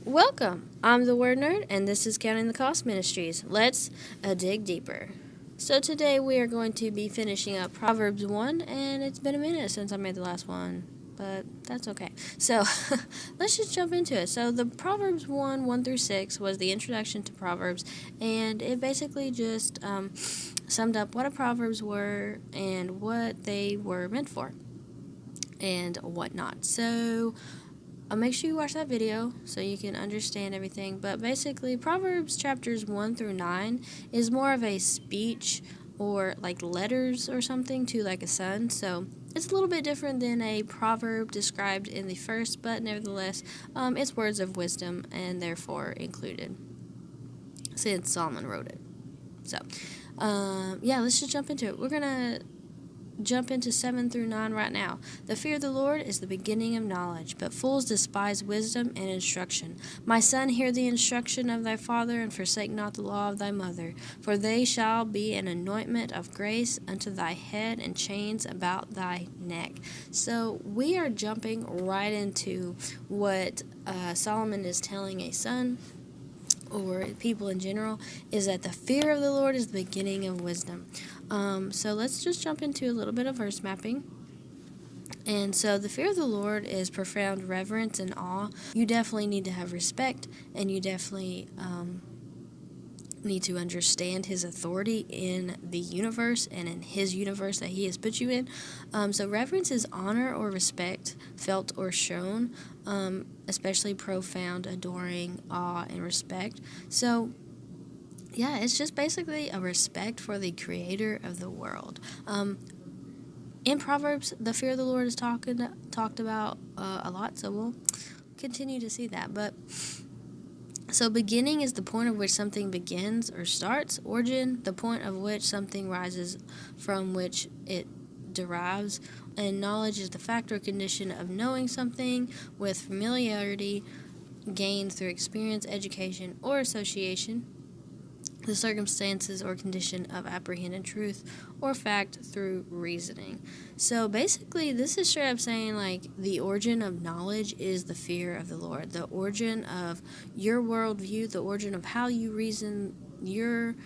Welcome! I'm the WordNerd, and this is Counting the Cost Ministries. Let's dig deeper. So today we are going to be finishing up Proverbs 1, and it's been a minute since I made the last one, but that's okay. So let's just jump into it. So the Proverbs 1 through 6 was the introduction to Proverbs, and it basically just summed up what a Proverbs were and what they were meant for and whatnot. So make sure you watch that video so you can understand everything. But basically, Proverbs chapters 1 through 9 is more of a speech or like letters or something to like a son. So it's a little bit different than a proverb described in the first, but nevertheless, it's words of wisdom and therefore included since Solomon wrote it. So, let's just jump into it. We're going to jump into 7 through 9 right now. The fear of the Lord is the beginning of knowledge, but fools despise wisdom and instruction. My son, hear the instruction of thy father, and forsake not the law of thy mother, for they shall be an anointment of grace unto thy head, and chains about thy neck. So we are jumping right into what Solomon is telling a son, or people in general, is that the fear of the Lord is the beginning of wisdom. So let's just jump into a little bit of verse mapping. And so the fear of the Lord is profound reverence and awe. You definitely need to have respect, and you definitely need to understand his authority in the universe and in his universe that he has put you in. So reverence is honor or respect felt or shown, especially profound, adoring, awe, and respect. So yeah, it's just basically a respect for the creator of the world. In Proverbs, the fear of the Lord is talked about a lot, so we'll continue to see that. But so beginning is the point of which something begins or starts. Origin, the point of which something rises from which it derives. And knowledge is the fact or condition of knowing something with familiarity gained through experience, education, or association. The circumstances or condition of apprehended truth or fact through reasoning. So basically, this is straight up saying, like, the origin of knowledge is the fear of the Lord. The origin of your worldview, the origin of how you reason, your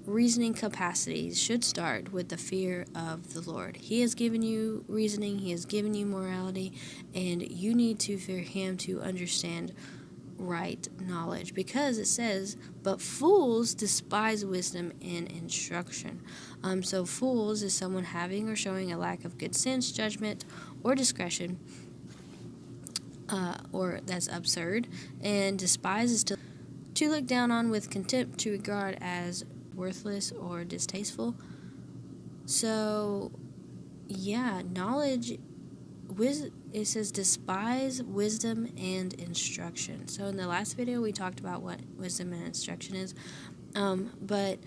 reasoning capacities should start with the fear of the Lord. He has given you reasoning, He has given you morality, and you need to fear Him to understand right knowledge, because it says, but fools despise wisdom and instruction. So fools is someone having or showing a lack of good sense, judgment, or discretion, or that's absurd. And despise is to look down on with contempt, to regard as worthless or distasteful. So yeah, knowledge, it says despise wisdom and instruction. So in the last video we talked about what wisdom and instruction is, but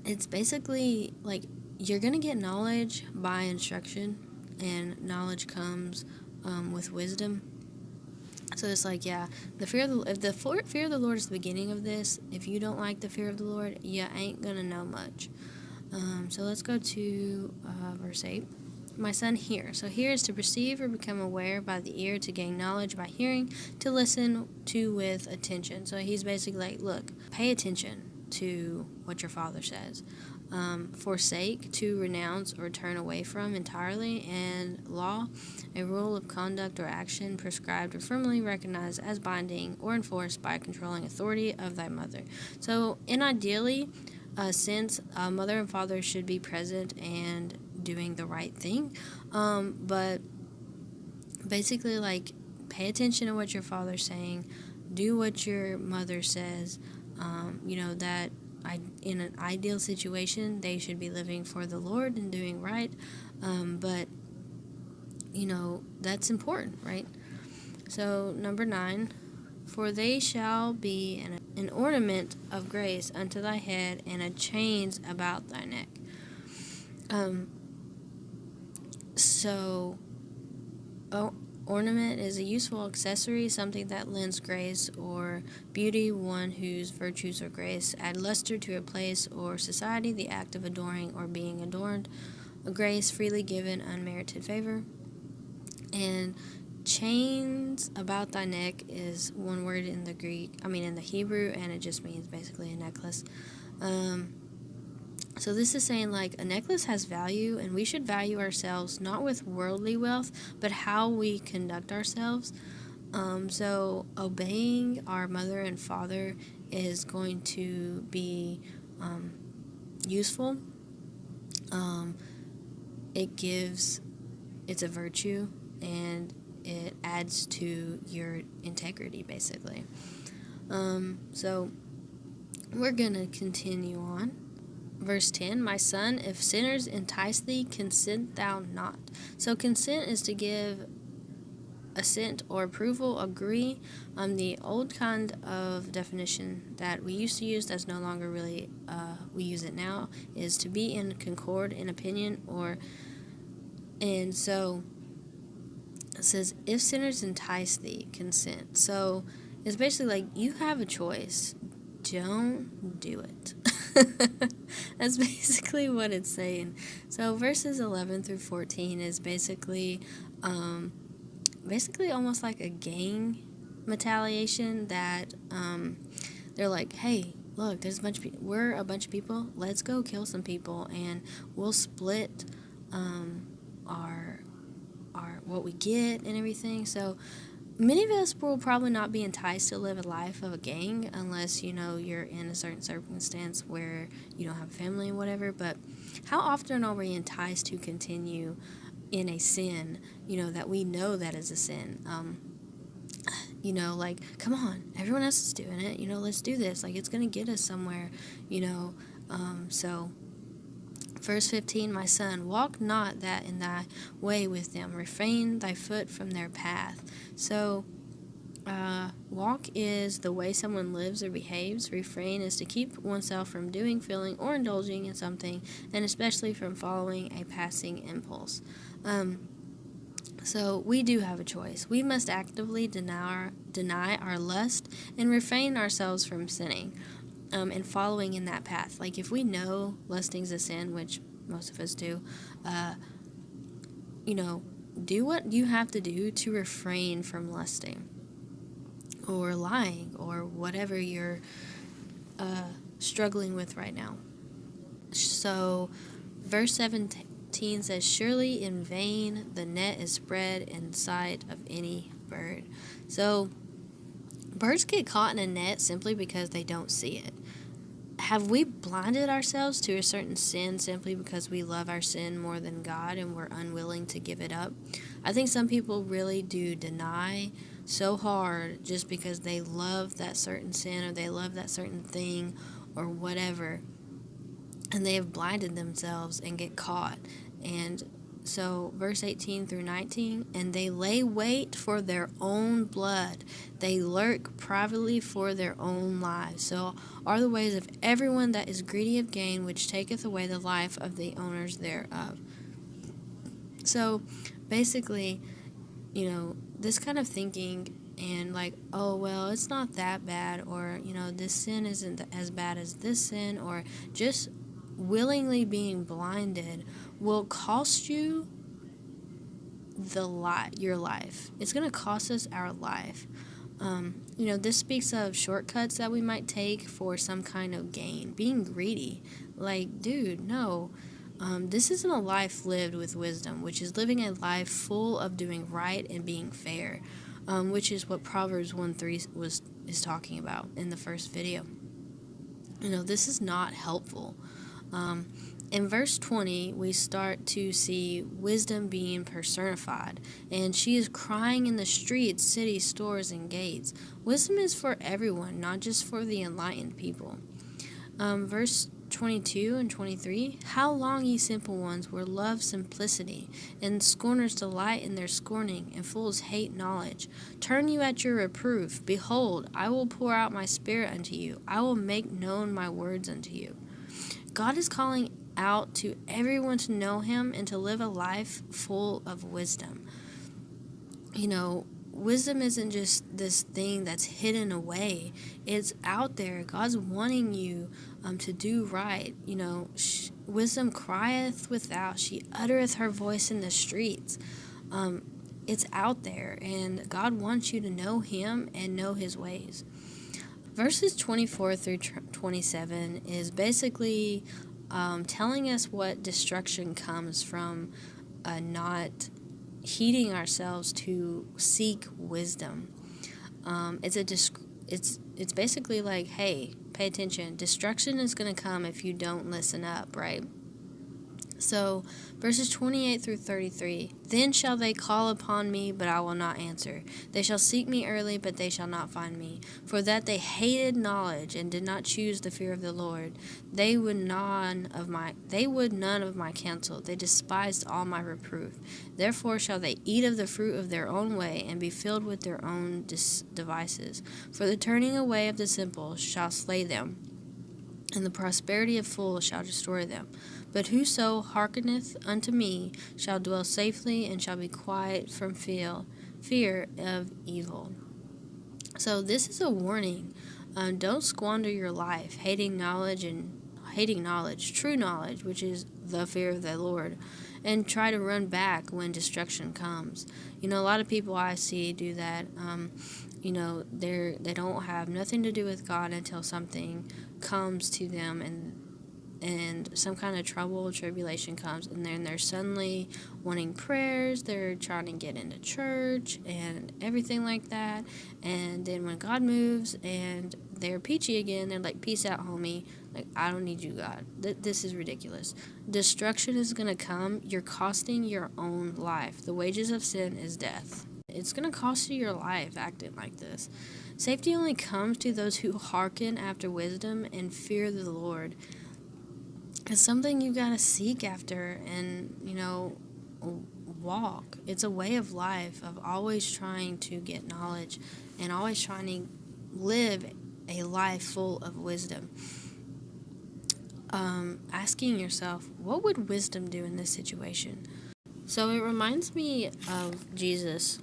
it's basically like you're gonna get knowledge by instruction, and knowledge comes with wisdom. So it's like, yeah, if the fear of the Lord is the beginning of this, if you don't like the fear of the Lord, you ain't gonna know much. So let's go to verse 8. My son, hear. So hear is to perceive or become aware by the ear, to gain knowledge by hearing, to listen to with attention. So he's basically like, look, pay attention to what your father says. Forsake, to renounce or turn away from entirely. And law, a rule of conduct or action prescribed or firmly recognized as binding or enforced by a controlling authority of thy mother. So ideally, since mother and father should be present and doing the right thing, but basically, like, pay attention to what your father's saying, do what your mother says. That in an ideal situation they should be living for the Lord and doing right, but that's important, right? So number 9, for they shall be an ornament of grace unto thy head, and a chains about thy neck. Ornament is a useful accessory, something that lends grace or beauty, one whose virtues or grace add luster to a place or society, the act of adoring or being adorned, a grace freely given, unmerited favor. And chains about thy neck is one word in the in the Hebrew, and it just means basically a necklace. So this is saying like a necklace has value, and we should value ourselves not with worldly wealth, but how we conduct ourselves. So obeying our mother and father is going to be useful. It's a virtue, and it adds to your integrity, basically. So we're going to continue on. Verse 10, my son, if sinners entice thee, consent thou not. So consent is to give assent or approval, agree. The old kind of definition that we used to use that's no longer really, we use it now, is to be in concord in opinion, and so it says, if sinners entice thee, consent. So it's basically like you have a choice. Don't do it. That's basically what it's saying. So verses 11 through 14 is basically almost like a gang retaliation that they're like, hey, look, there's we're a bunch of people. Let's go kill some people, and we'll split our what we get and everything. So many of us will probably not be enticed to live a life of a gang unless, you're in a certain circumstance where you don't have a family and whatever. But how often are we enticed to continue in a sin, that we know that is a sin? Like, come on, everyone else is doing it. Let's do this. Like, it's going to get us somewhere, so... Verse 15, my son, walk not that in thy way with them. Refrain thy foot from their path. So, walk is the way someone lives or behaves. Refrain is to keep oneself from doing, feeling, or indulging in something, and especially from following a passing impulse. So, we do have a choice. We must actively deny our lust and refrain ourselves from sinning. And following in that path. Like, if we know lusting's a sin, which most of us do, do what you have to do to refrain from lusting or lying or whatever you're struggling with right now. So, verse 17 says, surely in vain the net is spread in sight of any bird. So, birds get caught in a net simply because they don't see it. Have we blinded ourselves to a certain sin simply because we love our sin more than God and we're unwilling to give it up? I think some people really do deny so hard just because they love that certain sin or they love that certain thing or whatever, and they have blinded themselves and get caught. And so verse 18 through 19, and they lay wait for their own blood. They lurk privately for their own lives. So are the ways of everyone that is greedy of gain, which taketh away the life of the owners thereof. So basically, this kind of thinking and like, oh, well, it's not that bad, or, this sin isn't as bad as this sin, or just willingly being blinded will cost you your life. It's going to cost us our life. This speaks of shortcuts that we might take for some kind of gain. Being greedy. Like, dude, no. This isn't a life lived with wisdom, which is living a life full of doing right and being fair, which is what Proverbs 1:3 is talking about in the first video. This is not helpful. In verse 20, we start to see wisdom being personified, and she is crying in the streets, cities, stores, and gates. Wisdom is for everyone, not just for the enlightened people. Verse 22 and 23, how long, ye simple ones, will love simplicity, and scorners delight in their scorning, and fools hate knowledge. Turn you at your reproof. Behold, I will pour out my spirit unto you. I will make known my words unto you. God is calling out to everyone to know him and to live a life full of wisdom. Wisdom isn't just this thing that's hidden away. It's out there. God's wanting you to do right. Wisdom crieth without. She uttereth her voice in the streets. it's out there, and God wants you to know Him and know His ways. Verses 24 through 27 is basically telling us what destruction comes from not heeding ourselves to seek wisdom. It's basically like, hey, pay attention. Destruction is going to come if you don't listen up, right? So, verses 28 through 33, Then shall they call upon me, but I will not answer. They shall seek me early, but they shall not find me. For that they hated knowledge, and did not choose the fear of the Lord. They would none of my counsel. They despised all my reproof. Therefore shall they eat of the fruit of their own way, and be filled with their own devices. For the turning away of the simple shall slay them, and the prosperity of fools shall destroy them. But whoso hearkeneth unto me shall dwell safely, and shall be quiet from fear of evil. So this is a warning. Don't squander your life hating knowledge, true knowledge, which is the fear of the Lord, and try to run back when destruction comes. A lot of people I see do that. They don't have nothing to do with God until something comes to them, and some kind of trouble or tribulation comes, and then they're suddenly wanting prayers, they're trying to get into church and everything like that, and then when God moves and they're peachy again, they're like, peace out, homie, like, I don't need you, God. This is ridiculous. Destruction is going to come. You're costing your own life. The wages of sin is death. It's going to cost you your life acting like this. Safety only comes to those who hearken after wisdom and fear the Lord. It's something you got to seek after and, walk. It's a way of life of always trying to get knowledge and always trying to live a life full of wisdom. Asking yourself, what would wisdom do in this situation? So it reminds me of Jesus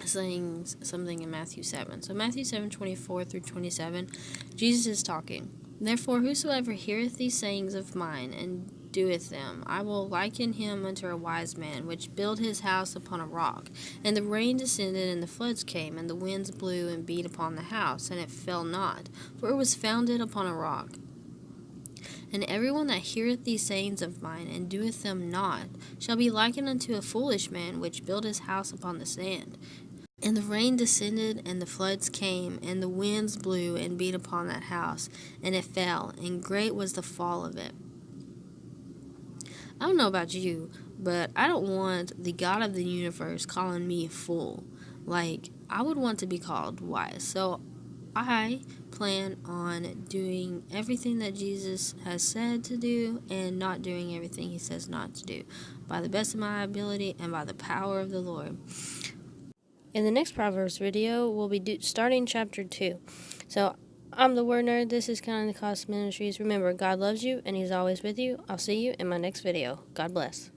saying something in Matthew 7. So Matthew 7:24 through 27, Jesus is talking. Therefore, whosoever heareth these sayings of mine, and doeth them, I will liken him unto a wise man, which built his house upon a rock. And the rain descended, and the floods came, and the winds blew and beat upon the house, and it fell not, for it was founded upon a rock. And everyone that heareth these sayings of mine, and doeth them not, shall be likened unto a foolish man, which built his house upon the sand. And the rain descended, and the floods came, and the winds blew and beat upon that house, and it fell, and great was the fall of it. I don't know about you, but I don't want the God of the universe calling me a fool. Like, I would want to be called wise. So I plan on doing everything that Jesus has said to do and not doing everything he says not to do, by the best of my ability and by the power of the Lord. In the next Proverbs video, we'll be starting chapter 2. So, I'm the WordNerd. This is Counting the Cost Ministries. Remember, God loves you and He's always with you. I'll see you in my next video. God bless.